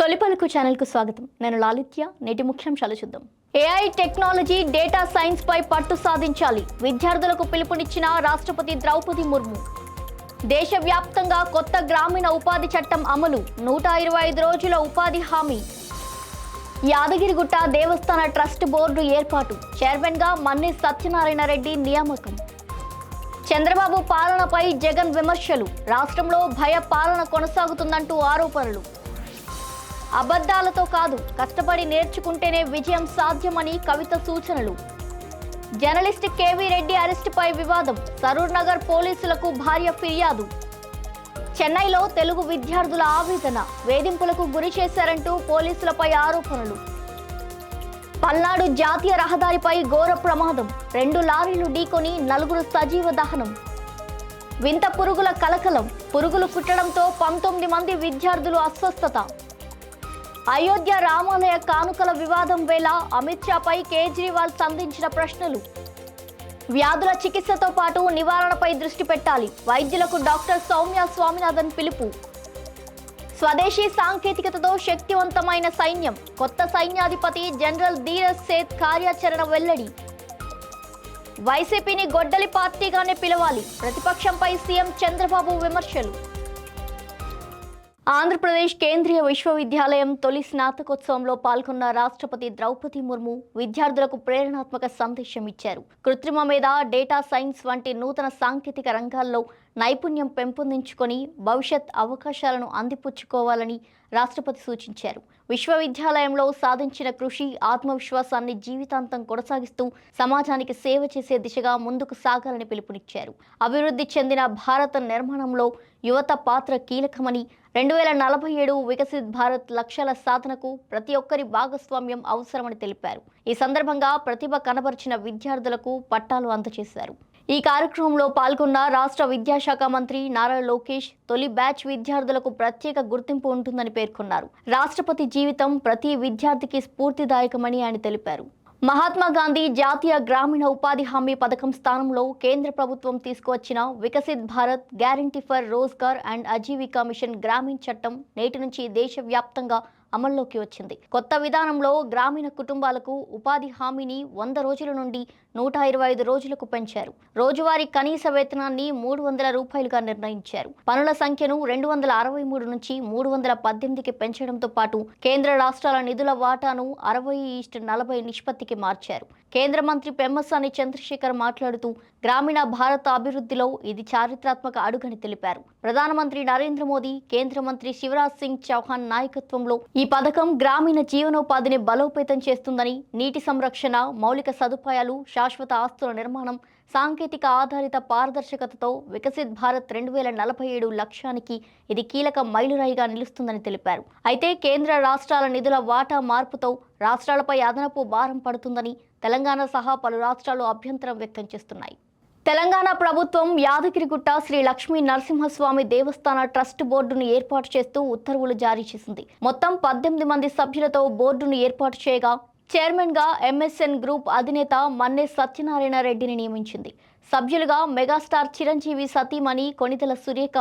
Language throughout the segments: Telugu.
తొలిపలుకు ఛానల్కు స్వాగతం. నేను లాలిత్య. నేటి ముఖ్యాంశాలు చూద్దాం. ఏఐ టెక్నాలజీ, డేటా సైన్స్ పై పట్టు సాధించాలి. విద్యార్థులకు పిలుపునిచ్చిన రాష్ట్రపతి ద్రౌపది ముర్ము. దేశవ్యాప్తంగా కొత్త గ్రామీణ ఉపాధి చట్టం అమలు. 125 రోజుల ఉపాధి హామీ. యాదగిరిగుట్ట దేవస్థాన ట్రస్ట్ బోర్డు ఏర్పాటు. చైర్మన్గా మన్ని సత్యనారాయణ రెడ్డి నియామకం. చంద్రబాబు పాలనపై జగన్ విమర్శలు. రాష్ట్రంలో భయ పాలన కొనసాగుతుందంటూ ఆరోపణలు. అబద్ధాలతో కాదు, కష్టపడి నేర్చుకుంటేనే విజయం సాధ్యమని కవిత సూచనలు. జర్నలిస్ట్ కేవీ రెడ్డి అరెస్టుపై వివాదం. సరూర్ నగర్ పోలీసులకు భార్య ఫిర్యాదు. చెన్నైలో తెలుగు విద్యార్థుల ఆవేదన. వేధింపులకు గురి చేశారంటూ పోలీసులపై ఆరోపణలు. పల్నాడు జాతీయ రహదారిపై ఘోర ప్రమాదం. 2 లారీలు ఢీకొని 4 సజీవ దహనం. వింత పురుగుల కలకలం. పురుగులు కుట్టడంతో 19 మంది విద్యార్థులు అస్వస్థత. అయోధ్య రామాలయ కానుకల వివాదం వేళ అమిత్ షాపై కేజ్రీవాల్ సంధించిన ప్రశ్నలు. వ్యాధుల చికిత్సతో పాటు నివారణపై దృష్టి పెట్టాలి. వైద్యులకు డాక్టర్ సౌమ్య స్వామినాథన్ పిలుపు. స్వదేశీ సాంకేతికతతో శక్తివంతమైన సైన్యం. కొత్త సైన్యాధిపతి జనరల్ ధీరజ్ సేత్ కార్యాచరణ వెల్లడి. వైసీపీని గొడ్డలి పార్టీగానే పిలవాలి. ప్రతిపక్షంపై సీఎం చంద్రబాబు విమర్శలు. ఆంధ్రప్రదేశ్ కేంద్రీయ విశ్వవిద్యాలయం తొలి స్నాతకోత్సవంలో పాల్గొన్న రాష్ట్రపతి ద్రౌపది ముర్ము విద్యార్థులకు ప్రేరణాత్మక సందేశం ఇచ్చారు. కృత్రిమ మేధ, డేటా సైన్స్ వంటి నూతన సాంకేతిక రంగాల్లో నైపుణ్యం పెంపొందించుకొని భవిష్యత్ అవకాశాలను అందిపుచ్చుకోవాలని రాష్ట్రపతి సూచించారు. విశ్వవిద్యాలయంలో సాధించిన కృషి, ఆత్మవిశ్వాసాన్ని జీవితాంతం కొనసాగిస్తూ సమాజానికి సేవ చేసే దిశగా ముందుకు సాగాలని పిలుపునిచ్చారు. అభివృద్ధి చెందిన భారత నిర్మాణంలో యువత పాత్ర కీలకమని, 2047 వికసిత్ భారత్ లక్ష్యాల సాధనకు ప్రతి ఒక్కరి భాగస్వామ్యం అవసరమని తెలిపారు. ఈ సందర్భంగా ప్రతిభ కనబరిచిన విద్యార్థులకు పట్టాలు అందజేశారు. ఈ కార్యక్రమంలో పాల్గొన్న రాష్ట్ర విద్యాశాఖ మంత్రి నారా లోకేష్ తొలి బ్యాచ్ విద్యార్థులకు ప్రత్యేక గుర్తింపు ఉంటుందని పేర్కొన్నారు. రాష్ట్రపతి జీవితం ప్రతి విద్యార్థికి స్ఫూర్తిదాయకమని ఆయన తెలిపారు. మహాత్మా గాంధీ జాతీయ గ్రామీణ ఉపాధి హామీ పథకం స్థానంలో కేంద్ర ప్రభుత్వం తీసుకువచ్చిన Viksit Bharat Guarantee for Rozgar and Ajeevika Mission Gramin చట్టం నేటి నుంచి దేశవ్యాప్తంగా అమల్లోకి వచ్చింది. కొత్త విధానంలో గ్రామీణ కుటుంబాలకు ఉపాధి హామీని 100 రోజుల నుండి 125 రోజులకు పెంచారు. రోజువారీ కనీస వేతనాన్ని 300 రూపాయలుగా నిర్ణయించారు. పనుల సంఖ్యను 263 నుంచి 318కి పెంచడంతో పాటు కేంద్ర రాష్ట్రాల నిధుల వాటాను 60:40 నిష్పత్తికి మార్చారు. కేంద్ర మంత్రి పెమ్మసాని చంద్రశేఖర్ మాట్లాడుతూ గ్రామీణ భారత అభివృద్ధిలో ఇది చారిత్రాత్మక అడుగని తెలిపారు. ప్రధానమంత్రి నరేంద్ర మోదీ, కేంద్ర మంత్రి శివరాజ్ సింగ్ చౌహాన్ నాయకత్వంలో ఈ పథకం గ్రామీణ జీవనోపాధిని బలోపేతం చేస్తుందని, నీటి సంరక్షణ, మౌలిక సదుపాయాలు, శాశ్వత ఆస్తుల నిర్మాణం, సాంకేతిక ఆధారిత పారదర్శకతతో వికసిత్ భారత్ 2047 లక్ష్యానికి ఇది కీలక మైలురాయిగా నిలుస్తుందని తెలిపారు. అయితే కేంద్ర రాష్ట్రాల నిధుల వాటా మార్పుతో రాష్ట్రాలపై అదనపు భారం పడుతుందని తెలంగాణ సహా పలు రాష్ట్రాలు అభ్యంతరం వ్యక్తం చేస్తున్నాయి. తెలంగాణ ప్రభుత్వం యాదగిరిగుట్ట శ్రీ లక్ష్మీ నరసింహస్వామి దేవస్థాన ట్రస్ట్ బోర్డును ఏర్పాటు చేస్తూ ఉత్తర్వులు జారీ చేసింది. మొత్తం 18 మంది సభ్యులతో బోర్డును ఏర్పాటు చేయగా చైర్మన్గా ఎంఎస్ఎన్ గ్రూప్ అధినేత మన్నే సత్యనారాయణ రెడ్డిని నియమించింది. సభ్యులుగా మెగాస్టార్ చిరంజీవి సతీమణి కొణిదెల సురేఖ,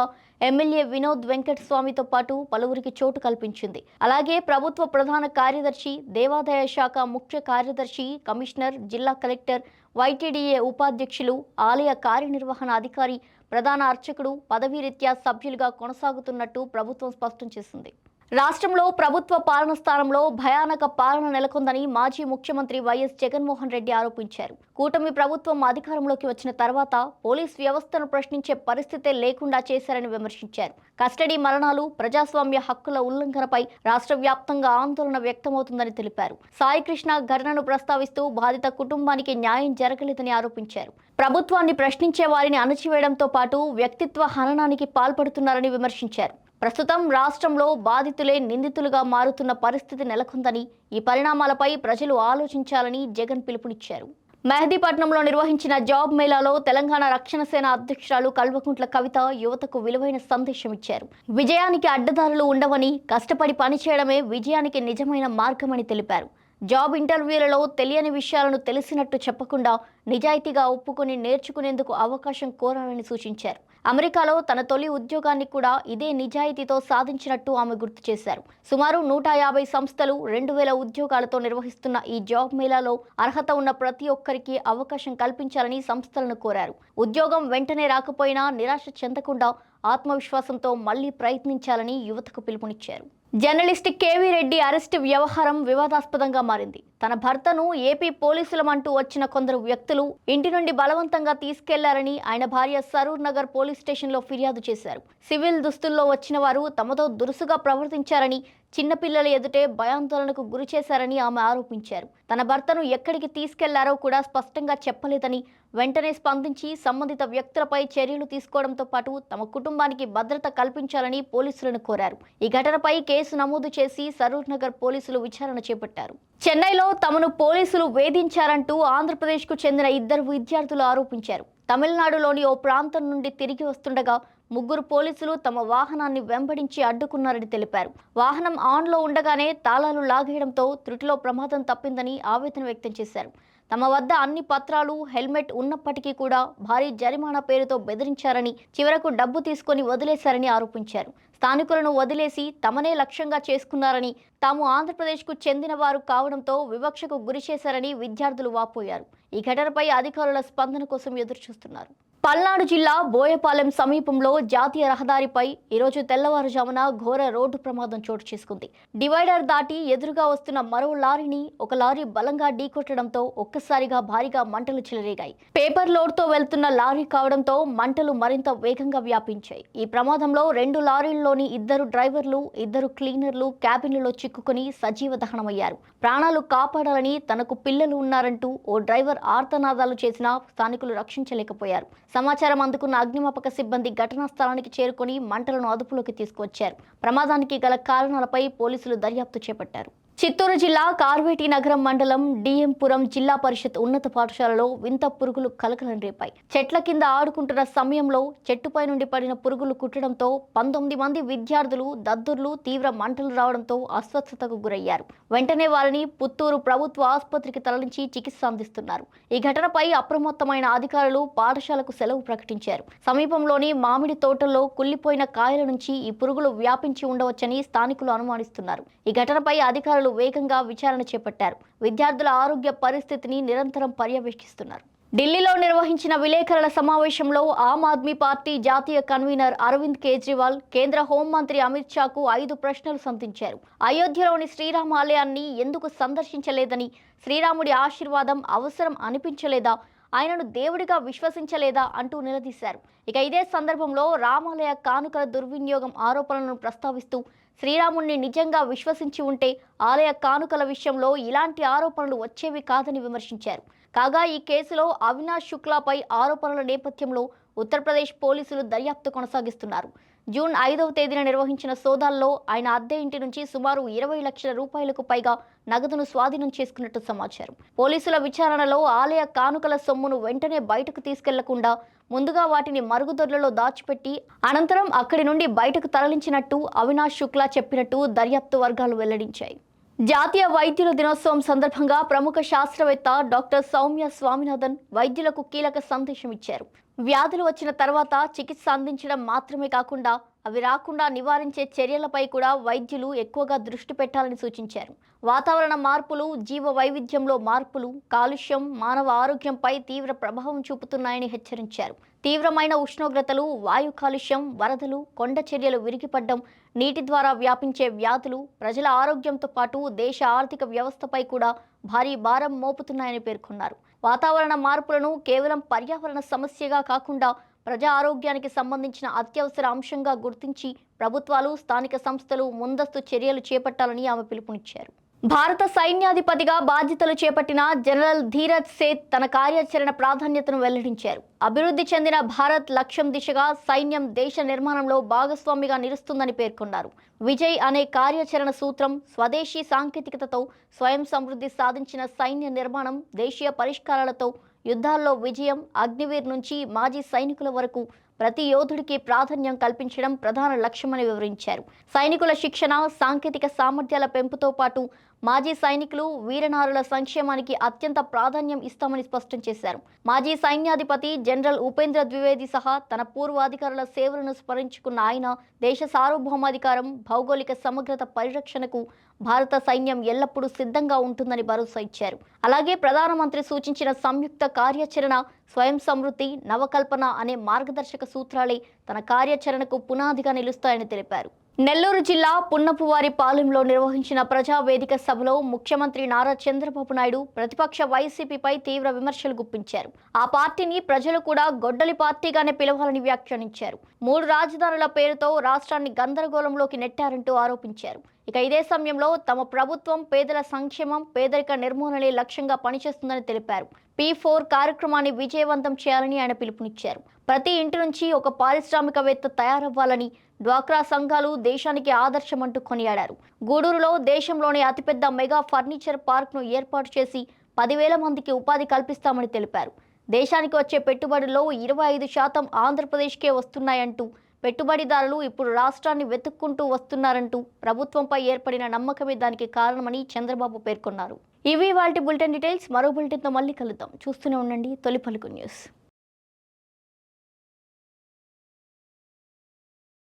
ఎమ్మెల్యే వినోద్ వెంకటస్వామితో పాటు పలువురికి చోటు కల్పించింది. అలాగే ప్రభుత్వ ప్రధాన కార్యదర్శి, దేవాదాయ శాఖ ముఖ్య కార్యదర్శి, కమిషనర్, జిల్లా కలెక్టర్, వైటీడీఏ ఉపాధ్యక్షులు, ఆలయ కార్యనిర్వహణ అధికారి, ప్రధాన అర్చకుడు పదవీరీత్యా సభ్యులుగా కొనసాగుతున్నట్టు ప్రభుత్వం స్పష్టం చేసింది. రాష్ట్రంలో ప్రభుత్వ పాలన స్థానంలో భయానక పాలన నెలకొందని మాజీ ముఖ్యమంత్రి వైఎస్ జగన్మోహన్ రెడ్డి ఆరోపించారు. కూటమి ప్రభుత్వం అధికారంలోకి వచ్చిన తర్వాత పోలీస్ వ్యవస్థను ప్రశ్నించే పరిస్థితే లేకుండా చేశారని విమర్శించారు. కస్టడీ మరణాలు, ప్రజాస్వామ్య హక్కుల ఉల్లంఘనపై రాష్ట్ర వ్యాప్తంగా ఆందోళన వ్యక్తమవుతుందని తెలిపారు. సాయికృష్ణ ఘటనను ప్రస్తావిస్తూ బాధిత కుటుంబానికి న్యాయం జరగలేదని ఆరోపించారు. ప్రభుత్వాన్ని ప్రశ్నించే వారిని అణచివేయడంతో పాటు వ్యక్తిత్వ హననానికి పాల్పడుతున్నారని విమర్శించారు. ప్రస్తుతం రాష్ట్రంలో బాధితులే నిందితులుగా మారుతున్న పరిస్థితి నెలకొందని, ఈ పరిణామాలపై ప్రజలు ఆలోచించాలని జగన్ పిలుపునిచ్చారు. మెహదీపట్నంలో నిర్వహించిన జాబ్ మేళాలో తెలంగాణ రక్షణ సేన అధ్యక్షురాలు కల్వకుంట్ల కవిత యువతకు విలువైన సందేశం ఇచ్చారు. విజయానికి అడ్డదారులు ఉండవని, కష్టపడి పనిచేయడమే విజయానికి నిజమైన మార్గమని తెలిపారు. జాబ్ ఇంటర్వ్యూలలో తెలియని విషయాలను తెలిసినట్టు చెప్పకుండా నిజాయితీగా ఒప్పుకొని నేర్చుకునేందుకు అవకాశం కోరాలని సూచించారు. అమెరికాలో తన తొలి ఉద్యోగాన్ని కూడా ఇదే నిజాయితీతో సాధించినట్టు ఆమె గుర్తు చేశారు. సుమారు 150 సంస్థలు 2000 ఉద్యోగాలతో నిర్వహిస్తున్న ఈ జాబ్ మేళాలో అర్హత ఉన్న ప్రతి ఒక్కరికి అవకాశం కల్పించాలని సంస్థలను కోరారు. ఉద్యోగం వెంటనే రాకపోయినా నిరాశ చెందకుండా ఆత్మవిశ్వాసంతో మళ్లీ ప్రయత్నించాలని యువతకు పిలుపునిచ్చారు. జర్నలిస్ట్ కేవీ రెడ్డి అరెస్టు వ్యవహారం వివాదాస్పదంగా మారింది. తన భర్తను ఏపీ పోలీసులమంటూ వచ్చిన కొందరు వ్యక్తులు ఇంటి నుండి బలవంతంగా తీసుకెళ్లారని ఆయన భార్య సరూర్ నగర్ పోలీస్ స్టేషన్లో ఫిర్యాదు చేశారు. సివిల్ దుస్తుల్లో వచ్చిన వారు తమతో దురుసుగా ప్రవర్తించారని, చిన్నపిల్లల ఎదుటే భయాందోళనకు గురి చేశారని ఆమె ఆరోపించారు. తన భర్తను ఎక్కడికి తీసుకెళ్లారో కూడా స్పష్టంగా చెప్పలేదని, వెంటనే స్పందించి సంబంధిత వ్యక్తులపై చర్యలు తీసుకోవడంతో పాటు తమ కుటుంబానికి భద్రత కల్పించాలని పోలీసులను కోరారు. ఈ ఘటనపై కేసు నమోదు చేసి సరూర్ నగర్ పోలీసులు విచారణ చేపట్టారు. చెన్నైలో తమను పోలీసులు వేధించారంటూ ఆంధ్రప్రదేశ్కు చెందిన 2 విద్యార్థులు ఆరోపించారు. తమిళనాడులోని ఓ ప్రాంతం నుండి తిరిగి వస్తుండగా 3 పోలీసులు తమ వాహనాన్ని వెంబడించి అడ్డుకున్నారని తెలిపారు. వాహనం ఆన్లో ఉండగానే తాళాలు లాగేయడంతో త్రుటిలో ప్రమాదం తప్పిందని ఆవేదన వ్యక్తం చేశారు. తమ వద్ద అన్ని పత్రాలు, హెల్మెట్ ఉన్నప్పటికీ కూడా భారీ జరిమానా పేరుతో బెదిరించారని, చివరకు డబ్బు తీసుకొని వదిలేశారని ఆరోపించారు. స్థానికులను వదిలేసి తమనే లక్ష్యంగా చేసుకున్నారని, తాము ఆంధ్రప్రదేశ్కు చెందిన వారు కావడంతో వివక్షకు గురి చేశారని విద్యార్థులు వాపోయారు. ఈ ఘటనపై అధికారుల స్పందన కోసం ఎదురుచూస్తున్నారు. పల్నాడు జిల్లా బోయపాలెం సమీపంలో జాతీయ రహదారిపై ఈరోజు తెల్లవారుజామున ఘోర రోడ్డు ప్రమాదం చోటు చేసుకుంది. డివైడర్ దాటి ఎదురుగా వస్తున్న మరో లారీని ఒక లారీ బలంగా ఢీకొట్టడంతో ఒక్కసారిగా భారీగా మంటలు చెలరేగాయి. పేపర్ లోడ్తో వెళ్తున్న లారీ కావడంతో మంటలు మరింత వేగంగా వ్యాపించాయి. ఈ ప్రమాదంలో 2 లారీల్లోని 2 డ్రైవర్లు, 2 క్లీనర్లు క్యాబిన్లలో చిక్కుకుని సజీవ దహనమయ్యారు. ప్రాణాలు కాపాడాలని తనకు పిల్లలు ఉన్నారంటూ ఓ డ్రైవర్ ఆర్తనాదాలు చేసినా స్థానికులు రక్షించలేకపోయారు. సమాచారం అందుకున్న అగ్నిమాపక సిబ్బంది ఘటనా స్థలానికి చేరుకొని మంటలను అదుపులోకి తీసుకొచ్చారు. ప్రమాదానికి గల కారణాలపై పోలీసులు దర్యాప్తు చేపట్టారు. చిత్తూరు జిల్లా కార్వేటి నగరం మండలం డిఎంపురం జిల్లా పరిషత్ ఉన్నత పాఠశాలలో వింత పురుగులు కలకలం రేపాయి. చెట్ల కింద ఆడుకుంటున్న సమయంలో చెట్టుపై నుండి పడిన పురుగులు కుట్టడంతో 19 మంది విద్యార్థులు, దద్దుర్లు తీవ్ర మంటలు రావడంతో అస్వస్థతకు గురయ్యారు. వెంటనే వారిని పుత్తూరు ప్రభుత్వ ఆసుపత్రికి తరలించి చికిత్స అందిస్తున్నారు. ఈ ఘటనపై అప్రమత్తమైన అధికారులు పాఠశాలకు సెలవు ప్రకటించారు. సమీపంలోని మామిడి తోటల్లో కుళ్లిపోయిన కాయల నుంచి ఈ పురుగులు వ్యాపించి ఉండవచ్చని స్థానికులు అనుమానిస్తున్నారు. ఈ ఘటనపై అధికారులు వేగంగా విచారణ చేపట్టారు. విద్యార్థుల ఆరోగ్య పరిస్థితిని నిరంతరం పర్యవేక్షిస్తున్నారు. ఢిల్లీలో నిర్వహించిన విలేకరుల సమావేశంలో ఆమ్ ఆద్మీ పార్టీ జాతీయ కన్వీనర్ అరవింద్ కేజ్రీవాల్ కేంద్ర హోంమంత్రి అమిత్ షాకు 5 ప్రశ్నలు సంధించారు. అయోధ్యలోని శ్రీరామ ఆలయాన్ని ఎందుకు సందర్శించలేదని, శ్రీరాముడి ఆశీర్వాదం అవసరం అనిపించలేదా, ఆయనను దేవుడిగా విశ్వసించలేదా అంటూ నిలదీశారు. ఇక ఇదే సందర్భంలో రామాలయ కానుకల దుర్వినియోగం ఆరోపణలను ప్రస్తావిస్తూ శ్రీరాముడిని నిజంగా విశ్వసించి ఉంటే ఆలయ కానుకల విషయంలో ఇలాంటి ఆరోపణలు వచ్చేవి కాదని విమర్శించారు. కాగా ఈ కేసులో అవినాష్ శుక్లాపై ఆరోపణల నేపథ్యంలో ఉత్తరప్రదేశ్ పోలీసులు దర్యాప్తు కొనసాగిస్తున్నారు. జూన్ 5వ తేదీన నిర్వహించిన సోదాల్లో ఆయన అద్దె ఇంటి నుంచి సుమారు 20 లక్షల రూపాయలకు పైగా నగదును స్వాధీనం చేసుకున్నట్టు సమాచారం. పోలీసుల విచారణలో ఆలయ కానుకల సొమ్మును వెంటనే బయటకు తీసుకెళ్లకుండా ముందుగా వాటిని మరుగుదొడ్లలో దాచిపెట్టి అనంతరం అక్కడి నుండి బయటకు తరలించినట్టు అవినాష్ శుక్లా చెప్పినట్టు దర్యాప్తు వర్గాలు వెల్లడించాయి. జాతీయ వైద్యుల దినోత్సవం సందర్భంగా ప్రముఖ శాస్త్రవేత్త డాక్టర్ సౌమ్య స్వామినాథన్ వైద్యులకు కీలక సందేశం ఇచ్చారు. వ్యాధులు వచ్చిన తర్వాత చికిత్స అందించడం మాత్రమే కాకుండా అవి రాకుండా నివారించే చర్యలపై కూడా వైద్యులు ఎక్కువగా దృష్టి పెట్టాలని సూచించారు. వాతావరణ మార్పులు, జీవ వైవిధ్యంలో మార్పులు, కాలుష్యం మానవ ఆరోగ్యంపై తీవ్ర ప్రభావం చూపుతున్నాయని హెచ్చరించారు. తీవ్రమైన ఉష్ణోగ్రతలు, వాయు కాలుష్యం, వరదలు, కొండ చర్యలు విరిగిపడడం, నీటి ద్వారా వ్యాపించే వ్యాధులు ప్రజల ఆరోగ్యంతో పాటు దేశ ఆర్థిక వ్యవస్థపై కూడా భారీ భారం మోపుతున్నాయని పేర్కొన్నారు. వాతావరణ మార్పులను కేవలం పర్యావరణ సమస్యగా కాకుండా ప్రజా ఆరోగ్యానికి సంబంధించిన అత్యవసర అంశంగా గుర్తించి ప్రభుత్వాలు, స్థానిక సంస్థలు ముందస్తు చర్యలు చేపట్టాలని ఆమె పిలుపునిచ్చారు. భారత సైన్యాధిపతిగా బాధ్యతలు చేపట్టిన జనరల్ ధీరజ్ సేథ్ తన కార్యాచరణ ప్రాధాన్యతను వెల్లడించారు. అభివృద్ధి చెందిన భారత్ లక్ష్యం దిశగా సైన్యం దేశ నిర్మాణంలో భాగస్వామిగా నిలుస్తుందని పేర్కొన్నారు. విజయ్ అనే కార్యాచరణ సూత్రం స్వదేశీ సాంకేతికతతో స్వయం సమృద్ధి సాధించిన సైన్య నిర్మాణం, దేశీయ పరిష్కారాలతో యుద్ధాల్లో విజయం, అగ్నివీర్ నుంచి మాజీ సైనికుల వరకు ప్రతి యోధుడికి ప్రాధాన్యం కల్పించడం ప్రధాన లక్ష్యమని వివరించారు. సైనికుల శిక్షణ, సాంకేతిక సామర్థ్యాల పెంపుతో పాటు మాజీ సైనికులు, వీరనారుల సంక్షేమానికి అత్యంత ప్రాధాన్యం ఇస్తామని స్పష్టం చేశారు. మాజీ సైన్యాధిపతి జనరల్ ఉపేంద్ర ద్వివేది సహా తన పూర్వాధికారుల సేవలను స్మరించుకున్న ఆయన దేశ సార్వభౌమాధికారం, భౌగోళిక సమగ్రత పరిరక్షణకు భారత సైన్యం ఎల్లప్పుడూ సిద్ధంగా ఉంటుందని భరోసా ఇచ్చారు. అలాగే ప్రధానమంత్రి సూచించిన సంయుక్త కార్యాచరణ, స్వయం సమృద్ధి, నవకల్పన అనే మార్గదర్శక సూత్రాలే తన కార్యాచరణకు పునాదిగా నిలుస్తాయని తెలిపారు. నెల్లూరు జిల్లా పున్నపువారిపాలెంలో నిర్వహించిన ప్రజావేదిక సభలో ముఖ్యమంత్రి నారా చంద్రబాబు నాయుడు ప్రతిపక్ష వైసీపీపై తీవ్ర విమర్శలు గుప్పించారు. ఆ పార్టీని ప్రజలు కూడా గొడ్డలి పార్టీగానే పిలవాలని వ్యాఖ్యానించారు. 3 రాజధానుల పేరుతో రాష్ట్రాన్ని గందరగోళంలోకి నెట్టారంటూ ఆరోపించారు. ఇక ఇదే సమయంలో తమ ప్రభుత్వం పేదల సంక్షేమం, పేదరిక నిర్మూలనే లక్ష్యంగా పనిచేస్తుందని తెలిపారు. P4 కార్యక్రమాన్ని విజయవంతం చేయాలని ఆయన పిలుపునిచ్చారు. ప్రతి ఇంటి నుంచి ఒక పారిశ్రామికవేత్త తయారవ్వాలని, డ్వాక్రా సంఘాలు దేశానికి ఆదర్శమంటూ కొనియాడారు. గూడూరులో దేశంలోని అతిపెద్ద మెగా ఫర్నిచర్ పార్క్ను ఏర్పాటు చేసి 10,000 మందికి ఉపాధి కల్పిస్తామని తెలిపారు. దేశానికి వచ్చే పెట్టుబడుల్లో 25% ఆంధ్రప్రదేశ్కే వస్తున్నాయంటూ, పెట్టుబడిదారులు ఇప్పుడు రాష్ట్రాన్ని వెతుక్కుంటూ వస్తున్నారంటూ ప్రభుత్వంపై ఏర్పడిన నమ్మకమే దానికి కారణమని చంద్రబాబు పేర్కొన్నారు. ఇవి వాటి బులెటిన్ డీటెయిల్స్. మరో బులెటిన్తో మళ్ళీ కలుద్దాం. చూస్తూనే ఉండండి తొలి పలుకు న్యూస్.